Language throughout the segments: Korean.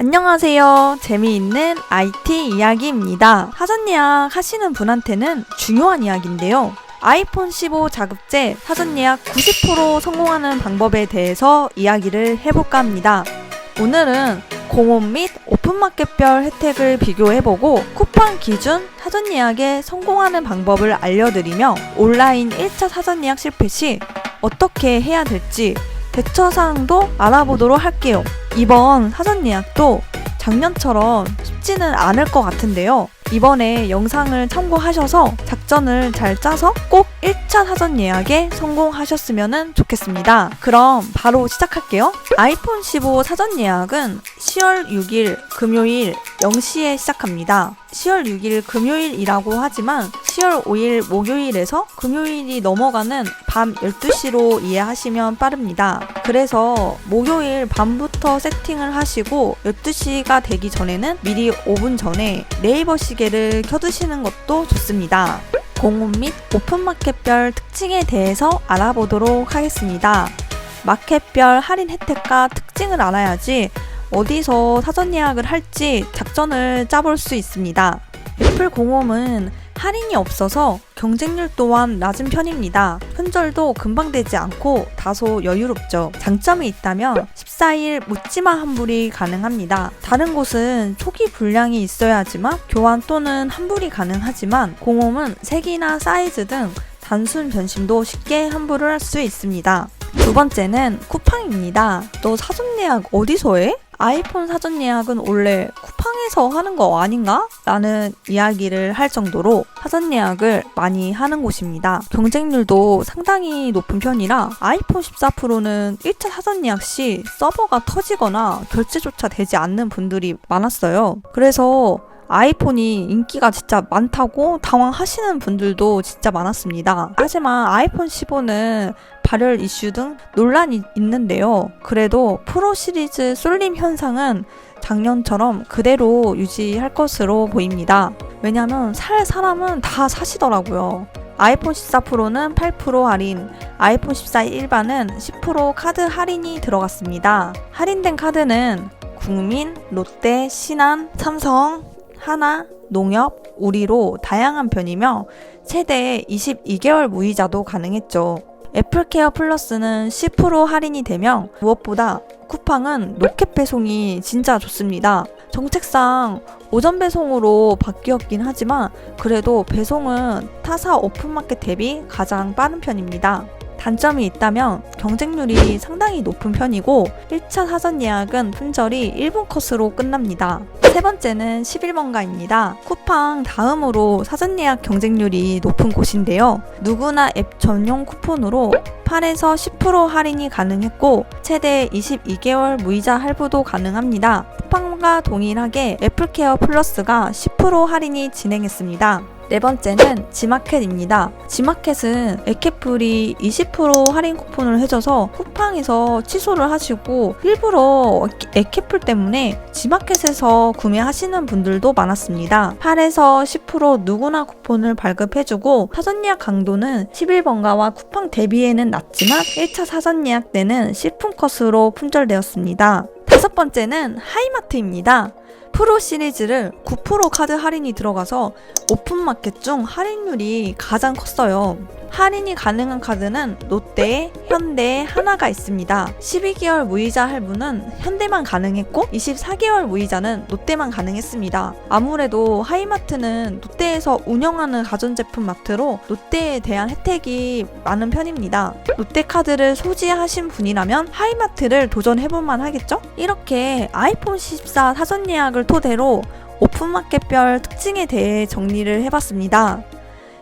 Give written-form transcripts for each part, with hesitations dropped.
안녕하세요. 재미있는 IT 이야기입니다. 사전 예약 하시는 분한테는 중요한 이야기인데요. 아이폰 15 자급제 사전 예약 90% 성공하는 방법에 대해서 이야기를 해볼까 합니다. 오늘은 공홈 및 오픈마켓별 혜택을 비교해보고 쿠팡 기준 사전 예약에 성공하는 방법을 알려드리며 온라인 1차 사전 예약 실패 시 어떻게 해야 될지 대처사항도 알아보도록 할게요. 이번 사전 예약도 작년처럼 쉽지는 않을 것 같은데요. 이번에 영상을 참고하셔서 작전을 잘 짜서 꼭 1차 사전 예약에 성공하셨으면 좋겠습니다. 그럼 바로 시작할게요. 아이폰 15 사전 예약은 10월 6일 금요일 0시에 시작합니다. 10월 6일 금요일이라고 하지만 10월 5일 목요일에서 금요일이 넘어가는 밤 12시로 이해하시면 빠릅니다. 그래서 목요일 밤부터 세팅을 하시고 12시가 되기 전에는 미리 5분 전에 네이버 시계를 켜두시는 것도 좋습니다. 공홈 및 오픈마켓별 특징에 대해서 알아보도록 하겠습니다. 마켓별 할인 혜택과 특징을 알아야지 어디서 사전 예약을 할지 작전을 짜볼 수 있습니다. 애플 공홈은 할인이 없어서 경쟁률 또한 낮은 편입니다. 품절도 금방 되지 않고 다소 여유롭죠. 장점이 있다면 14일 묻지마 환불이 가능합니다. 다른 곳은 초기 불량이 있어야 하지만 교환 또는 환불이 가능하지만 공홈은 색이나 사이즈 등 단순 변심도 쉽게 환불을 할 수 있습니다. 두 번째는 쿠팡입니다. 너 사전 예약 어디서 해? 아이폰 사전 예약은 원래 쿠팡에서 하는 거 아닌가? 라는 이야기를 할 정도로 사전 예약을 많이 하는 곳입니다. 경쟁률도 상당히 높은 편이라 아이폰 14 프로는 1차 사전 예약 시 서버가 터지거나 결제조차 되지 않는 분들이 많았어요. 그래서 아이폰이 인기가 진짜 많다고 당황하시는 분들도 진짜 많았습니다. 하지만 아이폰 15는 발열 이슈 등 논란이 있는데요. 그래도 프로 시리즈 쏠림 현상은 작년처럼 그대로 유지할 것으로 보입니다. 왜냐면 살 사람은 다 사시더라고요. 아이폰 14 프로는 8% 할인, 아이폰 14 일반은 10% 카드 할인이 들어갔습니다. 할인된 카드는 국민, 롯데, 신한, 삼성, 하나, 농협, 우리로 다양한 편이며 최대 22개월 무이자도 가능했죠. 애플케어 플러스는 10% 할인이 되며 무엇보다 쿠팡은 로켓 배송이 진짜 좋습니다. 정책상 오전 배송으로 바뀌었긴 하지만 그래도 배송은 타사 오픈마켓 대비 가장 빠른 편입니다. 단점이 있다면 경쟁률이 상당히 높은 편이고 1차 사전 예약은 품절이 1분 컷으로 끝납니다. 세 번째는 11번가입니다. 쿠팡 다음으로 사전 예약 경쟁률이 높은 곳인데요. 누구나 앱 전용 쿠폰으로 8에서 10% 할인이 가능했고 최대 22개월 무이자 할부도 가능합니다. 쿠팡과 동일하게 애플케어 플러스가 10% 할인이 진행했습니다. 네 번째는 지마켓입니다. 지마켓은 에케플이 20% 할인 쿠폰을 해줘서 쿠팡에서 취소를 하시고 일부러 에케플 때문에 지마켓에서 구매하시는 분들도 많았습니다. 8에서 10% 누구나 쿠폰을 발급해주고 사전 예약 강도는 11번가와 쿠팡 대비에는 낮지만 1차 사전 예약 때는 10분 컷으로 품절되었습니다. 다섯 번째는 하이마트입니다. 프로 시리즈를 9% 카드 할인이 들어가서 오픈마켓 중 할인율이 가장 컸어요. 할인이 가능한 카드는 롯데, 현대, 하나가 있습니다. 12개월 무이자 할부는 현대만 가능했고 24개월 무이자는 롯데만 가능했습니다. 아무래도 하이마트는 롯데에서 운영하는 가전제품 마트로 롯데에 대한 혜택이 많은 편입니다. 롯데 카드를 소지하신 분이라면 하이마트를 도전해볼만 하겠죠? 이렇게 아이폰 14 사전 예약을 토대로 오픈마켓별 특징에 대해 정리를 해봤습니다.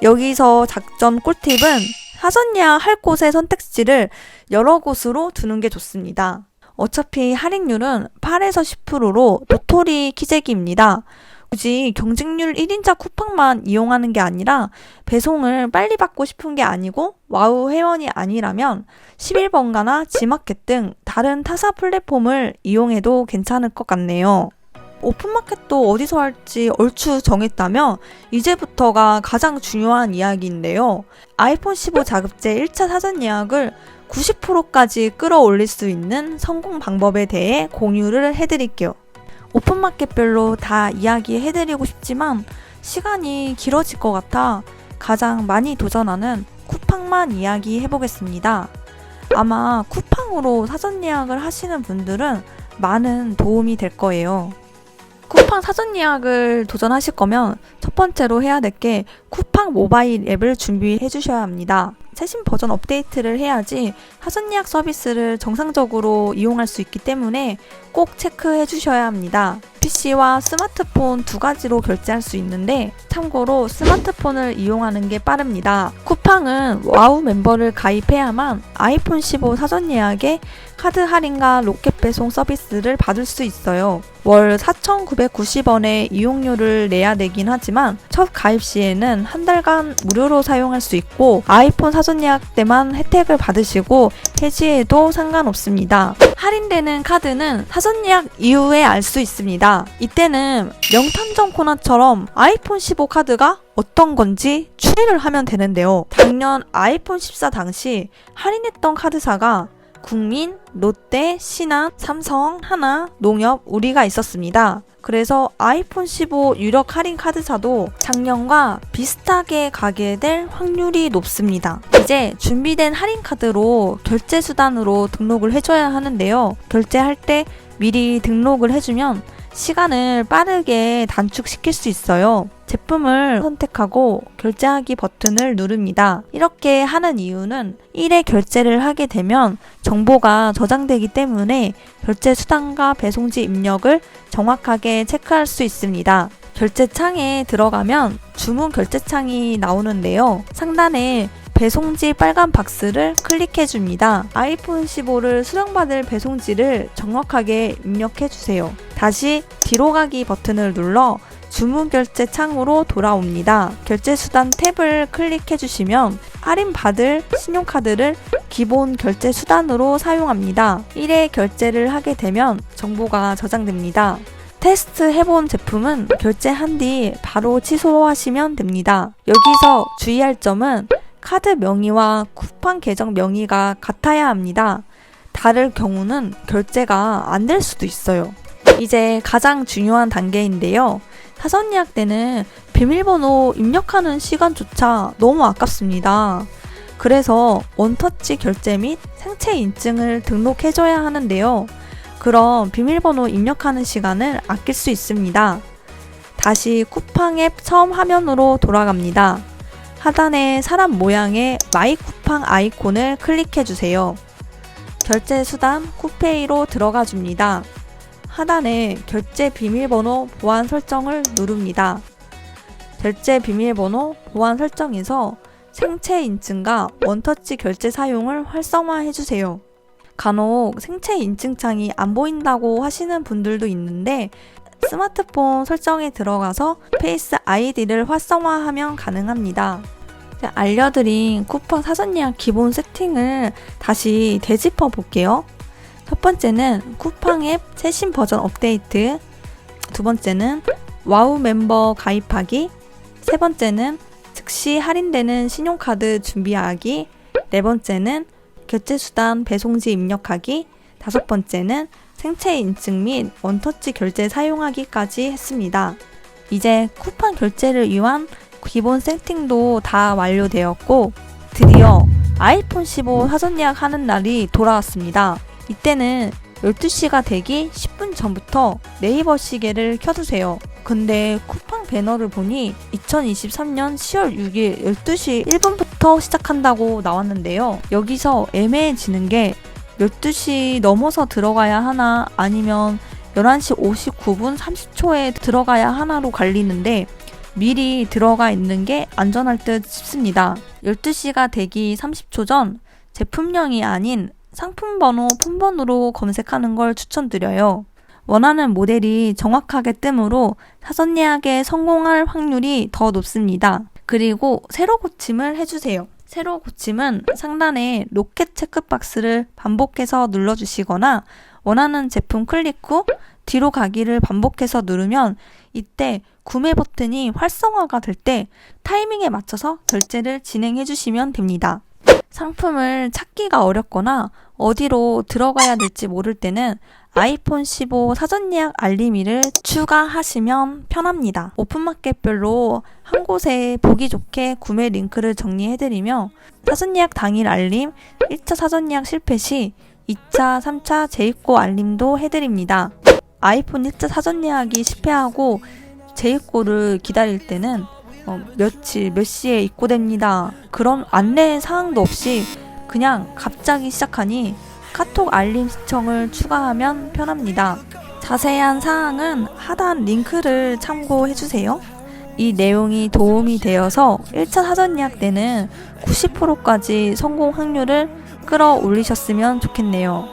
여기서 작전 꿀팁은 사전 예약할 곳의 선택지를 여러 곳으로 두는 게 좋습니다. 어차피 할인율은 8에서 10%로 도토리 키재기입니다. 굳이 경쟁률 1인자 쿠팡만 이용하는 게 아니라 배송을 빨리 받고 싶은 게 아니고 와우 회원이 아니라면 11번가나 지마켓 등 다른 타사 플랫폼을 이용해도 괜찮을 것 같네요. 오픈마켓도 어디서 할지 얼추 정했다면 이제부터가 가장 중요한 이야기인데요. 아이폰 15 자급제 1차 사전 예약을 90%까지 끌어올릴 수 있는 성공 방법에 대해 공유를 해드릴게요. 오픈마켓별로 다 이야기해드리고 싶지만 시간이 길어질 것 같아 가장 많이 도전하는 쿠팡만 이야기해보겠습니다. 아마 쿠팡으로 사전 예약을 하시는 분들은 많은 도움이 될 거예요. 쿠팡 사전 예약을 도전하실 거면 첫 번째로 해야 될 게 쿠팡 모바일 앱을 준비해 주셔야 합니다. 최신 버전 업데이트를 해야지 사전 예약 서비스를 정상적으로 이용할 수 있기 때문에 꼭 체크해 주셔야 합니다. PC와 스마트폰 두 가지로 결제할 수 있는데 참고로 스마트폰을 이용하는 게 빠릅니다. 쿠팡은 와우 멤버를 가입해야만 아이폰 15 사전 예약에 카드 할인과 로켓 배송 서비스를 받을 수 있어요. 월 4,990원의 이용료를 내야 되긴 하지만 첫 가입 시에는 한 달간 무료로 사용할 수 있고 아이폰 사전 예약 때만 혜택을 받으시고 해지해도 상관없습니다. 할인되는 카드는 사전 예약 이후에 알 수 있습니다. 이때는 명탐정 코너처럼 아이폰 15 카드가 어떤 건지 추리를 하면 되는데요. 작년 아이폰 14 당시 할인했던 카드사가 국민, 롯데, 신한, 삼성, 하나, 농협, 우리가 있었습니다. 그래서 아이폰 15 유력 할인 카드사도 작년과 비슷하게 가게 될 확률이 높습니다. 이제 준비된 할인 카드로 결제 수단으로 등록을 해줘야 하는데요. 결제할 때 미리 등록을 해주면 시간을 빠르게 단축시킬 수 있어요. 제품을 선택하고 결제하기 버튼을 누릅니다. 이렇게 하는 이유는 1회 결제를 하게 되면 정보가 저장되기 때문에 결제 수단과 배송지 입력을 정확하게 체크할 수 있습니다. 결제창에 들어가면 주문 결제창이 나오는데요. 상단에 배송지 빨간 박스를 클릭해줍니다. 아이폰 15를 수령받을 배송지를 정확하게 입력해주세요. 다시 뒤로 가기 버튼을 눌러 주문 결제 창으로 돌아옵니다. 결제 수단 탭을 클릭해주시면 할인받을 신용카드를 기본 결제 수단으로 사용합니다. 1회 결제를 하게 되면 정보가 저장됩니다. 테스트 해본 제품은 결제한 뒤 바로 취소하시면 됩니다. 여기서 주의할 점은 카드 명의와 쿠팡 계정 명의가 같아야 합니다. 다를 경우는 결제가 안 될 수도 있어요. 이제 가장 중요한 단계인데요. 사전 예약 때는 비밀번호 입력하는 시간조차 너무 아깝습니다. 그래서 원터치 결제 및 생체 인증을 등록해줘야 하는데요. 그럼 비밀번호 입력하는 시간을 아낄 수 있습니다. 다시 쿠팡 앱 처음 화면으로 돌아갑니다. 하단에 사람 모양의 마이 쿠팡 아이콘을 클릭해주세요. 결제 수단 쿠페이로 들어가 줍니다. 하단에 결제 비밀번호 보안 설정을 누릅니다. 결제 비밀번호 보안 설정에서 생체 인증과 원터치 결제 사용을 활성화해주세요. 간혹 생체 인증창이 안 보인다고 하시는 분들도 있는데 스마트폰 설정에 들어가서 페이스 아이디를 활성화하면 가능합니다. 알려드린 쿠팡 사전 예약 기본 세팅을 다시 되짚어 볼게요. 첫 번째는 쿠팡 앱 최신 버전 업데이트, 두 번째는 와우 멤버 가입하기, 세 번째는 즉시 할인되는 신용카드 준비하기, 네 번째는 결제수단 배송지 입력하기, 다섯 번째는 생체 인증 및 원터치 결제 사용하기까지 했습니다. 이제 쿠팡 결제를 위한 기본 세팅도 다 완료되었고 드디어 아이폰 15 사전 예약하는 날이 돌아왔습니다. 이때는 12시가 되기 10분 전부터 네이버 시계를 켜두세요. 근데 쿠팡 배너를 보니 2023년 10월 6일 12시 1분부터 시작한다고 나왔는데요. 여기서 애매해지는 게 12시 넘어서 들어가야 하나 아니면 11시 59분 30초에 들어가야 하나로 갈리는데 미리 들어가 있는 게 안전할 듯 싶습니다. 12시가 되기 30초 전 제품명이 아닌 상품 번호, 폰번호로 검색하는 걸 추천드려요. 원하는 모델이 정확하게 뜨므로 사전 예약에 성공할 확률이 더 높습니다. 그리고 세로 고침을 해주세요. 세로 고침은 상단에 로켓 체크박스를 반복해서 눌러주시거나 원하는 제품 클릭 후 뒤로 가기를 반복해서 누르면 이때 구매 버튼이 활성화가 될 때 타이밍에 맞춰서 결제를 진행해 주시면 됩니다. 상품을 찾기가 어렵거나 어디로 들어가야 될지 모를 때는 아이폰 15 사전 예약 알림이를 추가하시면 편합니다. 오픈마켓별로 한 곳에 보기 좋게 구매 링크를 정리해드리며 사전 예약 당일 알림, 1차 사전 예약 실패 시 2차, 3차 재입고 알림도 해드립니다. 아이폰 1차 사전 예약이 실패하고 재입고를 기다릴 때는 며칠, 몇 시에 입고됩니다. 그런 안내 사항도 없이 그냥 갑자기 시작하니 카톡 알림 신청을 추가하면 편합니다. 자세한 사항은 하단 링크를 참고해주세요. 이 내용이 도움이 되어서 1차 사전 예약 때는 90%까지 성공 확률을 끌어올리셨으면 좋겠네요.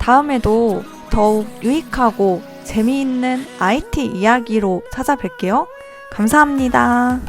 다음에도 더욱 유익하고 재미있는 IT 이야기로 찾아뵐게요. 감사합니다.